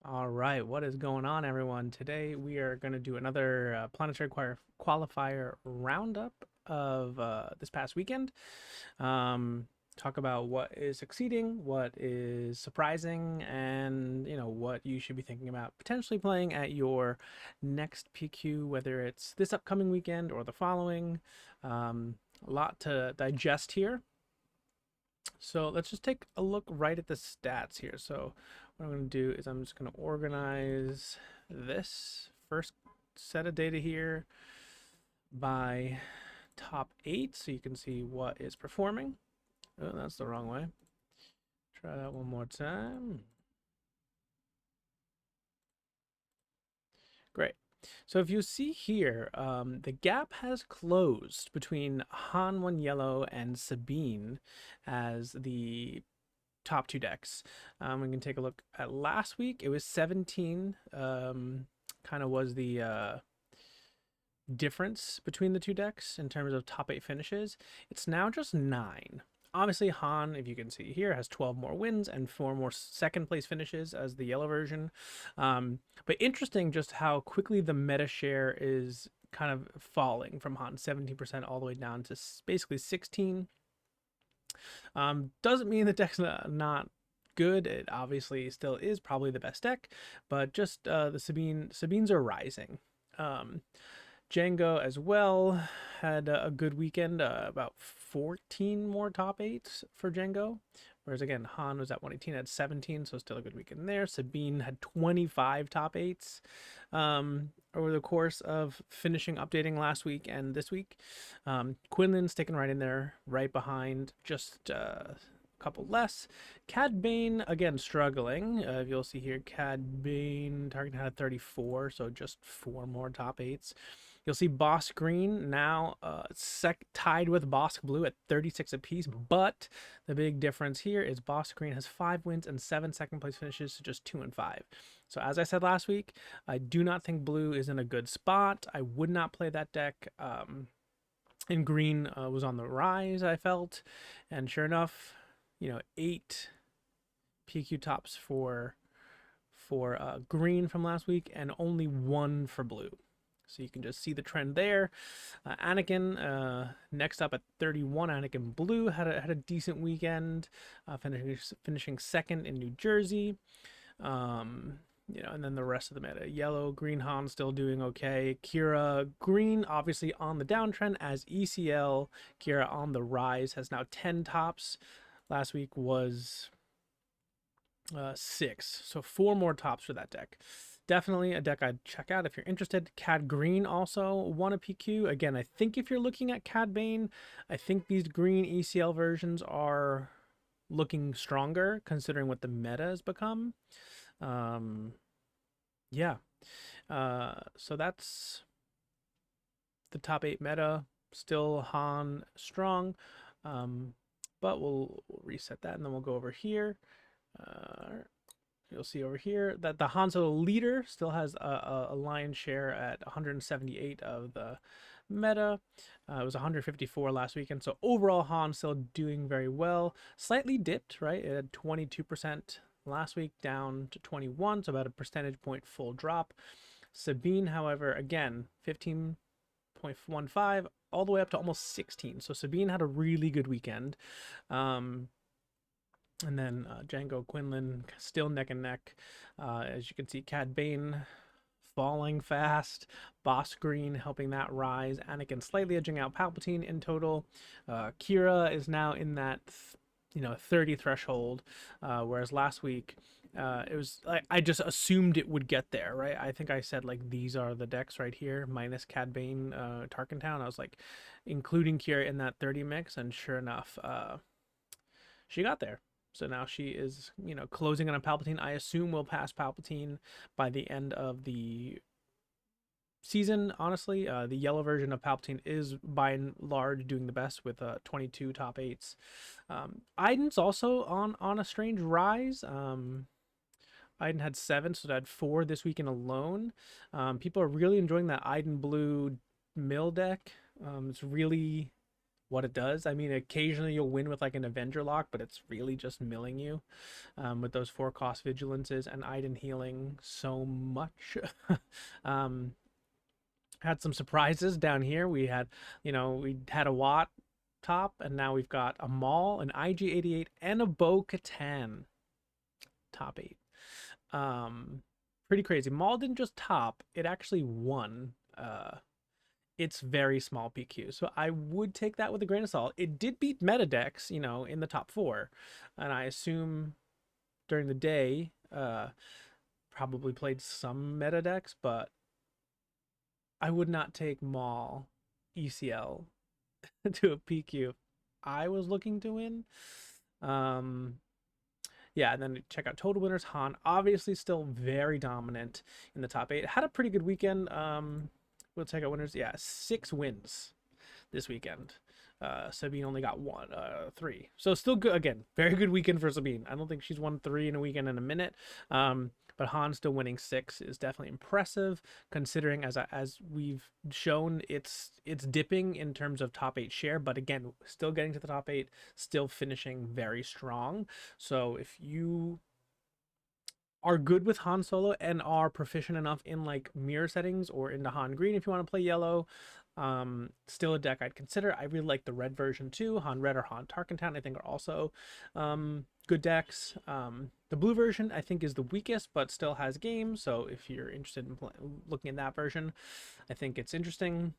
All right, what is going on, everyone? Today we are going to do another Planetary Qualifier roundup of this past weekend. Um, Talk about what is succeeding, what is surprising, and what you should be thinking about potentially playing at your next PQ, whether it's this upcoming weekend or the following. Um, a lot to digest here. So let's just take a look right at the stats here. So what I'm going to do is I'm just going to organize this first set of data here by top 8 so you can see what is performing. Oh, that's the wrong way. Try that one more time. Great. So if you see here, the gap has closed between Han One Yellow and Sabine as the top two decks. We can take a look at last week. It was 17. Kind of was the difference between the two decks in terms of top 8 finishes. It's now just 9. Obviously, Han, if you can see here, has 12 more wins and 4 more second place finishes as the yellow version. But interesting just how quickly the meta share is kind of falling from Han 17% all the way down to basically 16. Doesn't mean the deck's not good. It obviously still is probably the best deck, but just the Sabines are rising. Django as well had a good weekend, about 14 more top 8s for Django. Whereas again, Han was at 118, had 17, so still a good weekend there. Sabine had 25 top 8s over the course of finishing updating last week and this week. Quinlan sticking right in there, right behind, just a couple less. Cad Bane, again, struggling. You'll see here, Cad Bane target had 34, so just 4 more top 8s. You'll see Boss Green now tied with Boss Blue at 36 apiece, but the big difference here is Boss Green has 5 wins and 7 second place finishes, so just 2 and 5. So as I said last week, I do not think Blue is in a good spot. I would not play that deck. And Green was on the rise, I felt, and sure enough, 8 PQ tops for Green from last week, and only 1 for Blue. So you can just see the trend there. Anakin next up at 31. Anakin Blue had a decent weekend, finishing second in New Jersey. And then the rest of the meta. Yellow, Green Han still doing okay. Kira Green obviously on the downtrend as ECL. Kira on the rise, has now 10 tops. Last week was 6, so 4 more tops for that deck. Definitely a deck I'd check out if you're interested. Cad Green also won a PQ. Again, I think if you're looking at Cad Bane, I think these green ECL versions are looking stronger considering what the meta has become. Yeah. So that's the top 8 meta. Still Han strong. But we'll reset that and then we'll go over here. You'll see over here that the Han Solo leader still has a lion's share at 178 of the meta. It was 154 last weekend. So overall, Han still doing very well. Slightly dipped, right? It had 22% last week, down to 21, so about a percentage point full drop. Sabine, however, again, 15.15 all the way up to almost 16. So Sabine had a really good weekend. And then Django Quinlan still neck and neck. As you can see, Cad Bane falling fast. Boss Green helping that rise. Anakin slightly edging out Palpatine in total. Kira is now in that 30 threshold, whereas last week it was I just assumed it would get there, right? I think I said like these are the decks right here minus Cad Bane, Tarkin Town. I was like including Kira in that 30 mix, and sure enough, she got there. So now she is, closing on a Palpatine. I assume will pass Palpatine by the end of the season. Honestly, the yellow version of Palpatine is by and large doing the best with 22 top 8s. Iden's also on a strange rise. Iden had 7, so that had 4 this weekend alone. People are really enjoying that Iden Blue mill deck. It's really what it does. I mean, occasionally you'll win with like an Avenger lock, but it's really just milling you with those 4 cost vigilances and Iden healing so much. um, had some surprises down here. We had a Watt top, and now we've got a Maul, an IG-88, and a Bo-Katan top 8. Um, Pretty crazy. Maul didn't just top; it actually won. It's very small PQ, so I would take that with a grain of salt. It did beat meta decks, in the top 4, and I assume during the day, probably played some meta decks, but I would not take Maul ECL to a PQ if I was looking to win. Um, yeah, and then check out total winners. Han obviously still very dominant in the top 8. Had a pretty good weekend. We'll check out winners. Yeah, 6 wins this weekend. Sabine only got 3. So still good. Again, very good weekend for Sabine. I don't think she's won 3 in a weekend in a minute. But Han still winning 6 is definitely impressive, considering as we've shown, it's dipping in terms of top 8 share. But again, still getting to the top 8, still finishing very strong. So if you are good with Han Solo and are proficient enough in like mirror settings or into Han Green if you want to play yellow, still a deck I'd consider. I really like the red version too. Han Red or Han Tarkentown I think are also good decks. The blue version I think is the weakest but still has games, so if you're interested in looking at that version, I think it's interesting.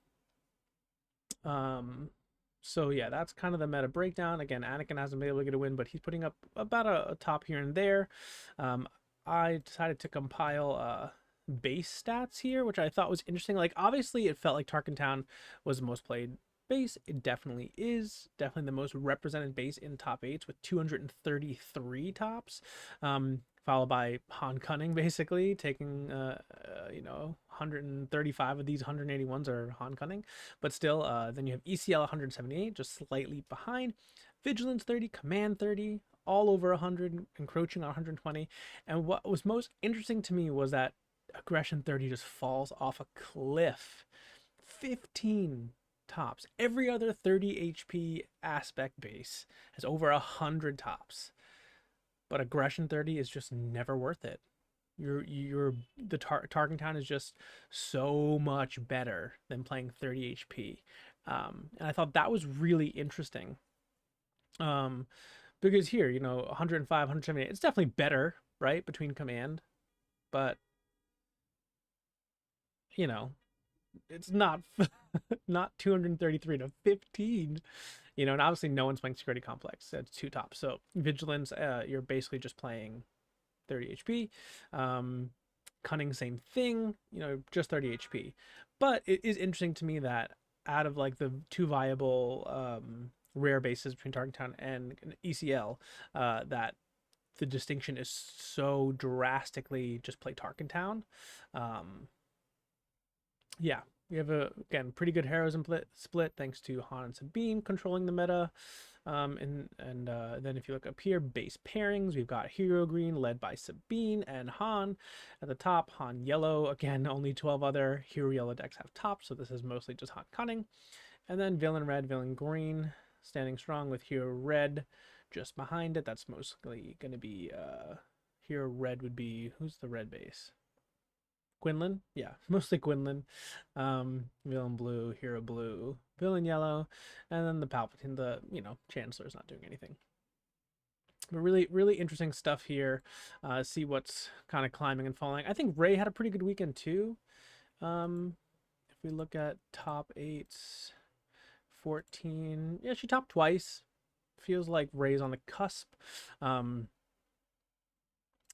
So yeah, that's kind of the meta breakdown. Again, Anakin hasn't been able to get a win, but he's putting up about a top here and there. I decided to compile base stats here, which I thought was interesting. Like, obviously, it felt like Tarkentown was the most played base. It definitely is. Definitely the most represented base in top 8s with 233 tops. Followed by Han Cunning, basically taking 135 of these 181s are Han Cunning, but still. Then you have ECL 178, just slightly behind. Vigilance 30, Command 30, all over 100, encroaching on 120. And what was most interesting to me was that Aggression 30 just falls off a cliff. 15 tops. Every other 30 HP aspect base has over 100 tops, but Aggression 30 is just never worth it. The Tarkentown is just so much better than playing 30 HP. And I thought that was really interesting. Because here, 105, 178, it's definitely better, right, between command, but you know, it's not not 233 to 15. And obviously no one's playing security complex. That's 2 tops. So vigilance, you're basically just playing 30 HP. Cunning, same thing, just 30 HP. But it is interesting to me that out of like the 2 viable rare bases between Tarkentown and ECL, that the distinction is so drastically just play Tarkentown. Yeah, we have again pretty good heroism split thanks to Han and Sabine controlling the meta. And then if you look up here, base pairings, we've got Hero Green led by Sabine and Han at the top. Han Yellow, again, only 12 other Hero Yellow decks have tops, so this is mostly just Han Cunning. And then Villain Red, Villain Green standing strong with Hero Red just behind it. That's mostly going to be Hero Red would be, who's the red base? Quinlan, yeah, mostly Quinlan. Villain Blue, Hero Blue, Villain Yellow, and then the Palpatine, the Chancellor's not doing anything. But really, really interesting stuff here. See what's kind of climbing and falling. I think Rey had a pretty good weekend too. If we look at top 8s, 14, yeah, she topped twice. Feels like Rey's on the cusp.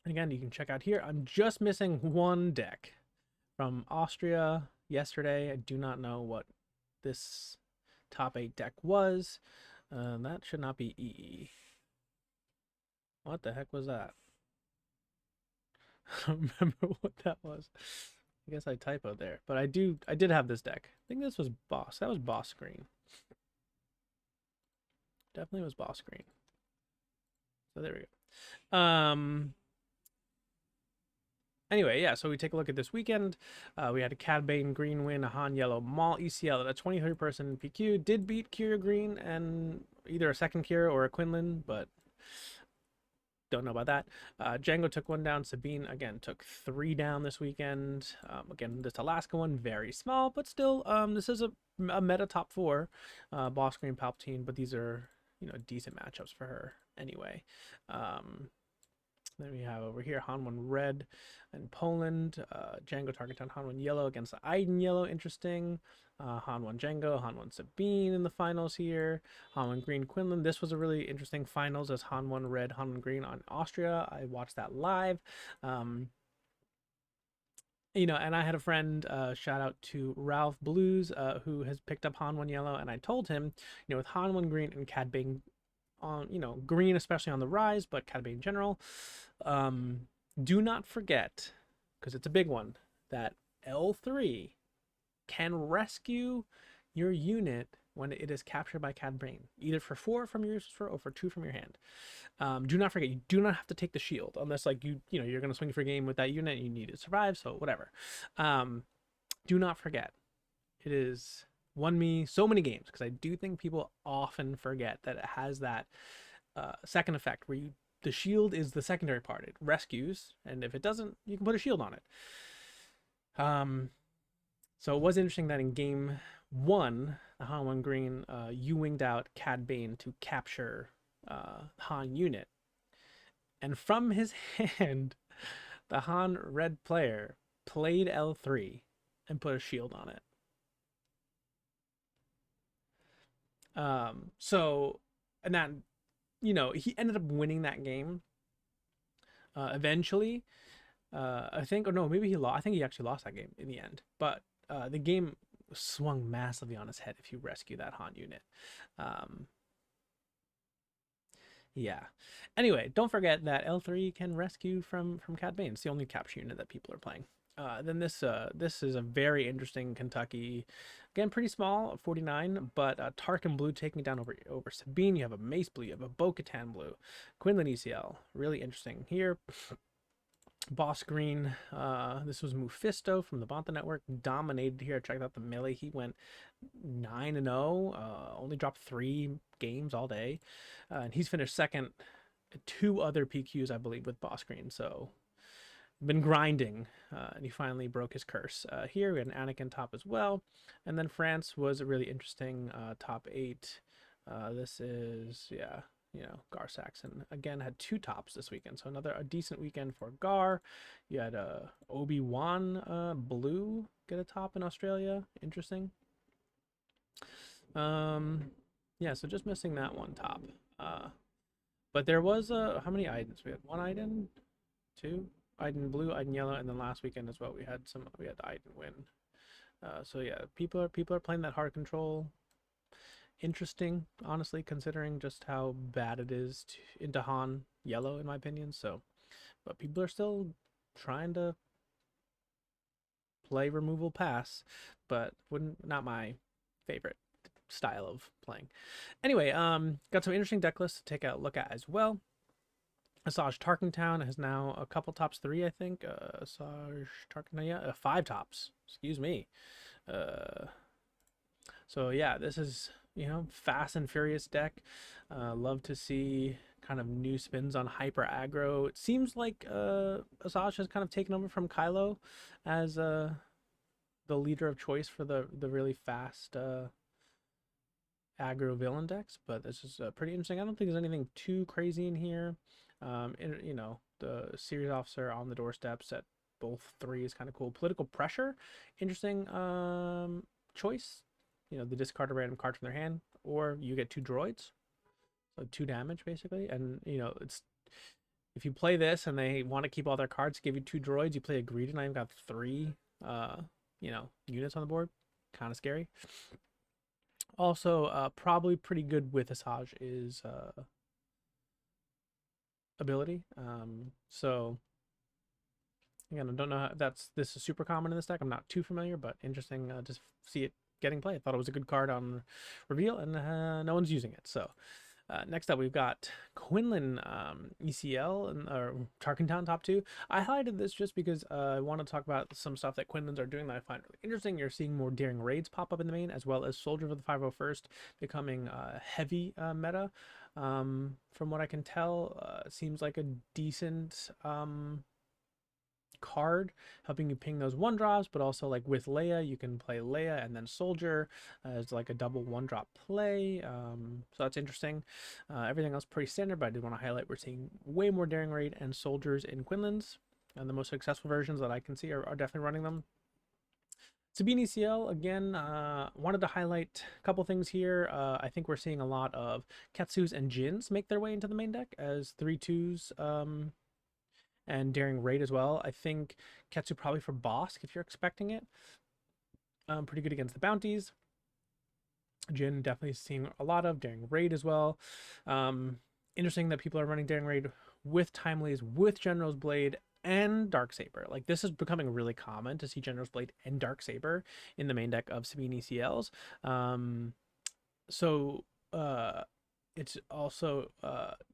Again, you can check out here. I'm just missing 1 deck from Austria yesterday. I do not know what this top 8 deck was. That should not be EE. What the heck was that? I don't remember what that was. I guess I typoed there, but I did have this deck. I think this was Boss. That was Boss Screen. Definitely was Boss Screen. So there we go. Anyway, yeah, so we take a look at this weekend. We had a Cad Bane green win, a Han yellow Maul ECL at a 23 person PQ. Did beat Kira Green and either a second Kira or a Quinlan, but don't know about that. Django took one down. Sabine, again, took three down this weekend. Again, this Alaska one, very small, but still, this is a meta top four. Boss Green, Palpatine, but these are, decent matchups for her anyway. Then we have over here Han 1 red in Poland. Django target down Han 1 yellow against the Iden yellow. Interesting. Han 1 Django, Han 1 Sabine in the finals here. Han 1 green Quinlan. This was a really interesting finals as Han 1 red, Han 1 green on Austria. I watched that live. And I had a friend, shout out to Ralph Blues, who has picked up Han 1 yellow, and I told him, with Han 1 green and Cad Bane on, green especially on the rise, but Cad Bane in general, do not forget, because it's a big one, that L3 can rescue your unit when it is captured by Cad Bane, either for 4 from your or for 2 from your hand. Do not forget, you do not have to take the shield unless you're going to swing for a game with that unit and you need to survive, so whatever. Do not forget, it is won me so many games, because I do think people often forget that it has that second effect where the shield is the secondary part. It rescues, and if it doesn't, you can put a shield on it. So it was interesting that in game 1, the Han 1 green, you winged out Cad Bane to capture Han unit. And from his hand, the Han red player played L3 and put a shield on it. And that, he ended up winning that game eventually. I think, or no, maybe he lost. I think he actually lost that game in the end. But the game swung massively on his head if you rescue that Han unit. Yeah. Anyway, don't forget that L3 can rescue from Cad Bane. It's the only capture unit that people are playing. Then this is a very interesting Kentucky, again pretty small, 49, but Tarkin blue taking down over Sabine. You have a Mace blue, you have a Bo-Katan blue, Quinlan ECL, really interesting here. Boss green, this was Mephisto from the Bantha Network, dominated here. Checked out the melee. He went 9-0, only dropped 3 games all day, and he's finished second 2 other PQs, I believe, with Boss green. So been grinding, and he finally broke his curse. Here we had an Anakin top as well, and then France was a really interesting top 8. This is, yeah, Gar Saxon again had 2 tops this weekend, so a decent weekend for Gar. You had Obi-Wan blue get a top in Australia. Interesting. Yeah, so just missing that one top. But there was how many Idens? We had 1 Iden, 2 Iden blue, Iden yellow, and then last weekend as well we had Iden win. So yeah, people are playing that hard control. Interesting, honestly, considering just how bad it is into Han yellow, in my opinion. So, but people are still trying to play removal pass, but not my favorite style of playing. Anyway, got some interesting deck lists to take a look at as well. Asajj Tarkentown has now a couple tops 3, I think. Asajj Tarkentown, yeah, 5 tops. Excuse me. So yeah, this is, fast and furious deck. Love to see kind of new spins on hyper aggro. It seems like Asajj has kind of taken over from Kylo as the leader of choice for the really fast aggro villain decks, but this is pretty interesting. I don't think there's anything too crazy in here. The series officer on the doorstep set both 3 is kind of cool. Political pressure, interesting choice. They discard a random card from their hand, or you get 2 droids, so 2 damage basically. And it's, if you play this and they want to keep all their cards, give you 2 droids, you play a greed, and I've got 3 units on the board. Kind of scary. Also, probably pretty good with Asajj is ability. So again, I don't know how this is super common in this deck. I'm not too familiar, but interesting to see it getting play. I thought it was a good card on reveal, and no one's using it. So Next up, we've got Quinlan ECL or Tarkentown top two. I highlighted this just because I want to talk about some stuff that Quinlans are doing that I find really interesting. You're seeing more daring raids pop up in the main, as well as Soldier for the 501st becoming heavy meta. From what I can tell, seems like a decent card, helping you ping those one drops, but also like with Leia, you can play Leia and then Soldier as like a double one drop play. So that's interesting. Everything else pretty standard, but I did want to highlight we're seeing way more Daring Raid and Soldiers in Quinlan's, and the most successful versions that I can see are definitely running them. Sabine ECL, again, wanted to highlight a couple things here. I think we're seeing a lot of Ketsus and Jins make their way into the main deck as 3/2s and Daring Raid as well. I think Ketsu probably for Bosk if you're expecting it. Pretty good against the bounties. Jin definitely seeing a lot of Daring Raid as well. Interesting that people are running Daring Raid with Timelies, with General's Blade, and Darksaber. Like, this is becoming really common to see General's Blade and Darksaber in the main deck of Sabine ECLs. So it's also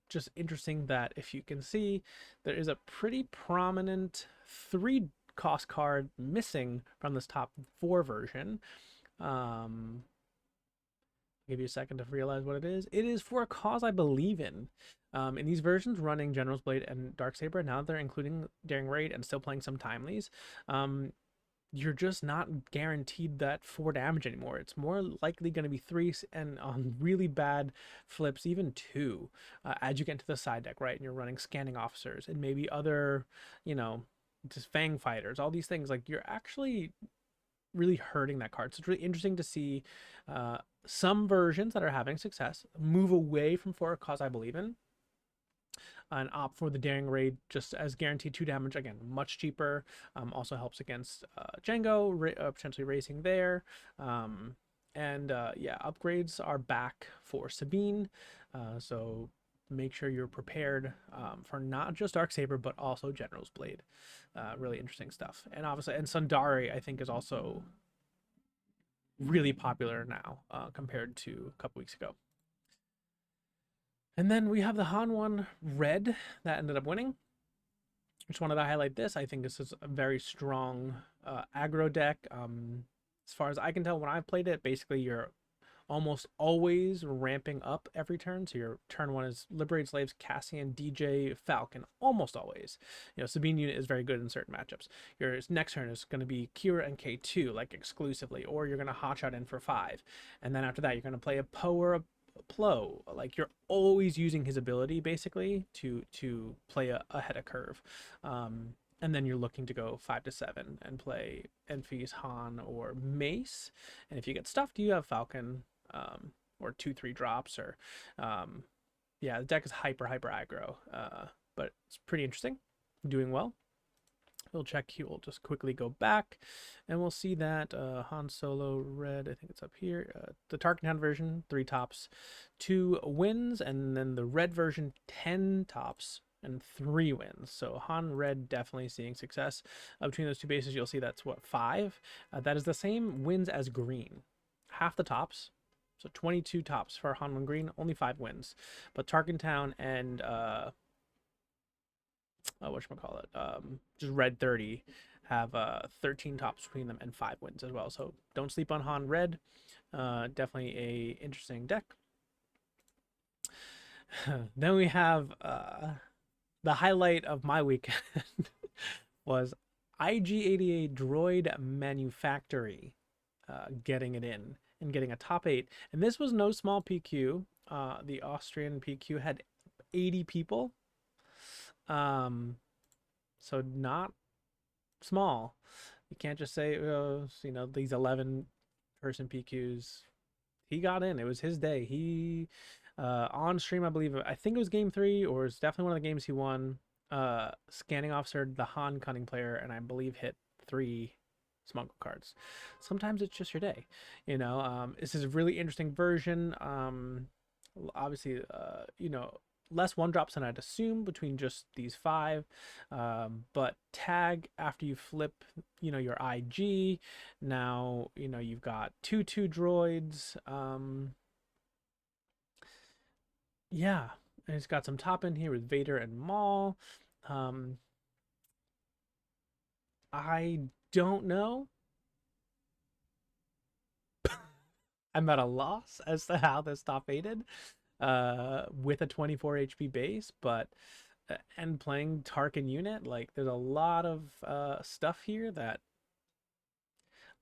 just interesting that if you can see, there is a pretty prominent 3 cost card missing from this top 4 version. Give you a second to realize what it is. It is for a cause I believe in. In these versions running General's Blade and Darksaber, now they're including Daring Raid and still playing some Timelies. You're just not guaranteed that 4 damage anymore. It's more likely going to be 3, and on really bad flips, even 2, as you get into the side deck, right? And you're running Scanning Officers and maybe other, just Fang Fighters, all these things. Like, you're actually really hurting that card. So it's really interesting to see some versions that are having success move away from 4 cause I believe in and opt for the Daring Raid just as guaranteed 2 damage. Again, much cheaper. Also helps against Django, potentially racing there. Yeah, upgrades are back for Sabine. So make sure you're prepared for not just Darksaber, but also General's Blade. Really interesting stuff. And obviously, and Sundari, I think, is also really popular now compared to a couple weeks ago. And then we have the Han 1 Red that ended up winning. Just wanted to highlight this. I think this is a very strong aggro deck. As far as I can tell, when I've played it, basically you're almost always ramping up every turn. So your turn 1 is Liberated Slaves, Cassian, DJ, Falcon, almost always. Sabine unit is very good in certain matchups. Your next turn is going to be Kira and K2, like exclusively, or you're going to hotshot in for 5. And then after that, you're going to play a Poe or a Plo. Like, you're always using his ability basically to play ahead of curve. And then you're looking to go 5 to 7 and play Enfys, Han, or Mace. And if you get stuffed, you have Falcon, or 2-3 drops, or yeah, the deck is hyper aggro, but it's pretty interesting, doing well. We'll check here. We'll just quickly go back and we'll see that Han Solo Red, I think it's up here, the Tarkentown version, 3 tops, 2 wins, and then the red version, 10 tops and 3 wins. So Han Red definitely seeing success. Between those 2 bases, you'll see that's what, 5. That is the same wins as green, half the tops. So 22 tops for Han 1 green, only 5 wins. But Tarkentown and whatchamacallit, just Red 30 have 13 tops between them and 5 wins as well. So don't sleep on Han Red. Definitely a interesting deck. Then we have the highlight of my weekend was IG88 Droid Manufactory getting it in and getting a top 8. And this was no small PQ. The Austrian PQ had 80 people. So not small. You can't just say, these 11 person PQs. He got in. It was his day. He on stream, I think it was game 3, or it's definitely one of the games he won. Scanning Officer, the Han Cunning player, and I believe hit 3 smuggle cards. Sometimes it's just your day. This is a really interesting version. Obviously, less 1-drops than I'd assume between just these 5, but tag after you flip your IG. Now you've got 2/2 droids, Yeah, and it's got some top in here with Vader and Maul. Um, I don't know. I'm at a loss as to how this top aided with a 24 HP base, but and playing Tarkin unit, like there's a lot of stuff here that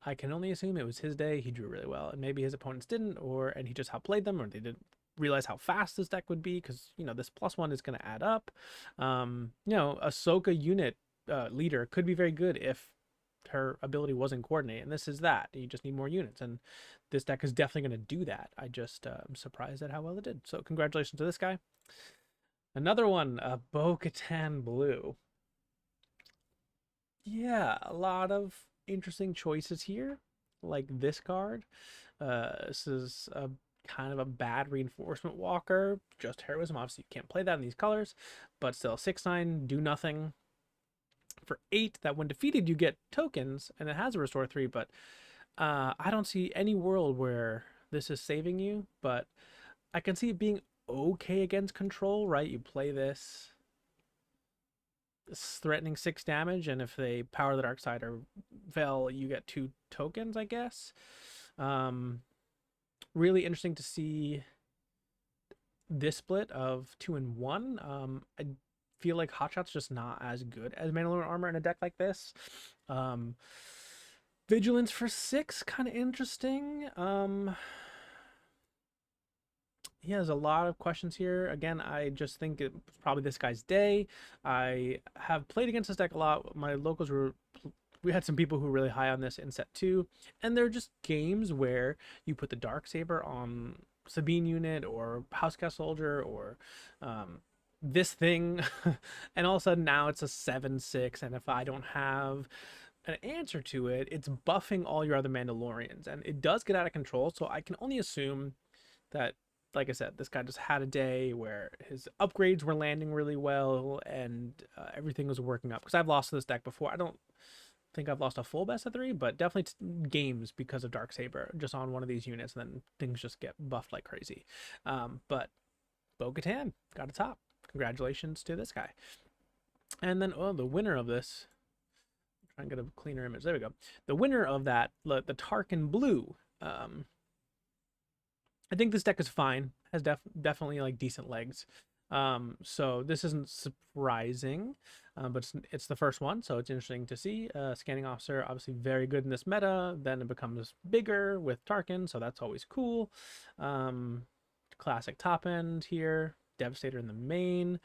I can only assume it was his day. He drew really well, and maybe his opponents didn't, or and he just outplayed them, or they didn't realize how fast this deck would be because this +1 is going to add up. Ahsoka unit leader could be very good if her ability wasn't coordinate, and this is that. You just need more units, and this deck is definitely going to do that. I just am surprised at how well it did. So congratulations to this guy. Another one, Bo-Katan Blue. Yeah, a lot of interesting choices here, like this card. This is a kind of a bad reinforcement walker, just heroism. Obviously, you can't play that in these colors, but still 6/9, do nothing. For 8, that when defeated, you get tokens, and it has a restore 3, but I don't see any world where this is saving you, but I can see it being okay against control, right? You play this threatening 6 damage, and if they power the dark side or Vel, you get 2 tokens, I guess. Um, really interesting to see this split of 2 and 1. I feel like Hotshot's just not as good as Mandalorian armor in a deck like this. Um, Vigilance for 6, kind of interesting. He has a lot of questions here. Again, I just think it's probably this guy's day. I have played against this deck a lot. My locals were we had some people who were really high on this in set 2, and they're just games where you put the dark saber on Sabine unit or Housecast soldier or this thing, and all of a sudden now it's a 7/6, and if I don't have an answer to it, it's buffing all your other Mandalorians, and it does get out of control. So I can only assume that, like I said, this guy just had a day where his upgrades were landing really well and everything was working up. Because I've lost to this deck before. I don't think I've lost a full best of 3, but definitely games because of Darksaber just on one of these units, and then things just get buffed like crazy. But Bo-Katan got a top. Congratulations to this guy. And then, the winner of this, try and get a cleaner image. There we go. The winner of that, the Tarkin Blue. I think this deck is fine. Has definitely like decent legs. So this isn't surprising, but it's the first one, so it's interesting to see. Scanning Officer, obviously very good in this meta. Then it becomes bigger with Tarkin, so that's always cool. Classic top end here. Devastator in the main.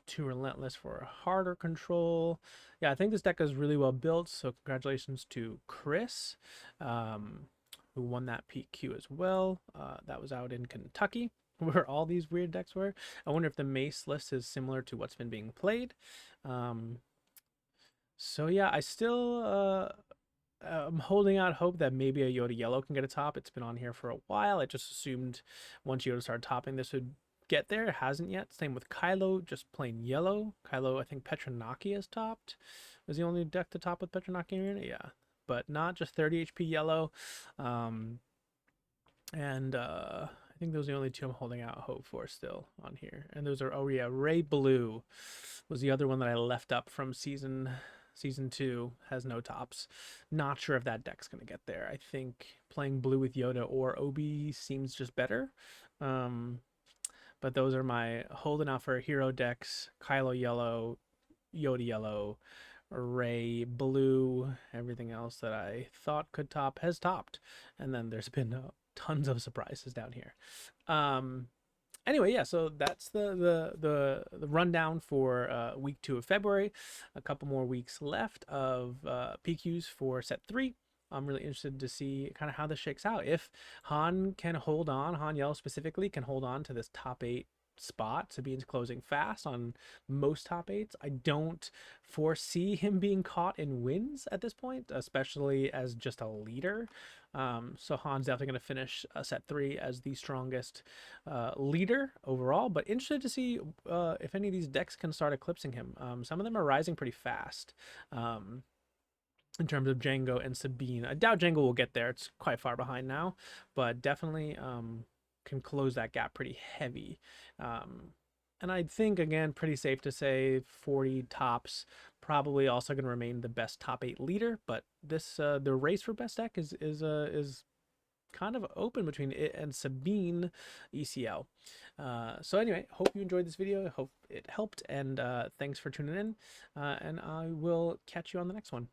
Too relentless for a harder control. Yeah, I think this deck is really well built. So congratulations to Chris. Who won that PQ as well. That was out in Kentucky, where all these weird decks were. I wonder if the Mace list is similar to what's been being played. So yeah, I still I'm holding out hope that maybe a Yoda Yellow can get a top. It's been on here for a while. I just assumed once Yoda started topping, this would get there. It hasn't yet. Same with Kylo, just plain yellow. Kylo, I think Petronaki has topped. Was the only deck to top with Petronaki? Yeah, but not just 30 HP yellow. And I think those are the only 2 I'm holding out hope for still on here. And those are, oh yeah, Ray Blue was the other one that I left up from season 2, has no tops. Not sure if that deck's gonna get there. I think playing blue with Yoda or Obi seems just better. But those are my holding out for hero decks: Kylo yellow, Yoda yellow, Ray blue. Everything else that I thought could top has topped, and then there's been tons of surprises down here. Anyway, yeah, so that's the rundown for week 2 of February. A couple more weeks left of PQs for set 3. I'm really interested to see kind of how this shakes out. If Han can hold on, Han Yellow specifically can hold on to this top 8 spot. Sabine's closing fast on most top 8s. I don't foresee him being caught in wins at this point, especially as just a leader. So Han's definitely going to finish set 3 as the strongest leader overall, but interested to see if any of these decks can start eclipsing him. Some of them are rising pretty fast. In terms of Django and Sabine. I doubt Django will get there. It's quite far behind now, but definitely can close that gap pretty heavy. And I think, again, pretty safe to say 40 tops, probably also going to remain the best top 8 leader. But this the race for best deck is kind of open between it and Sabine ECL. So anyway, hope you enjoyed this video. I hope it helped, and thanks for tuning in. And I will catch you on the next one.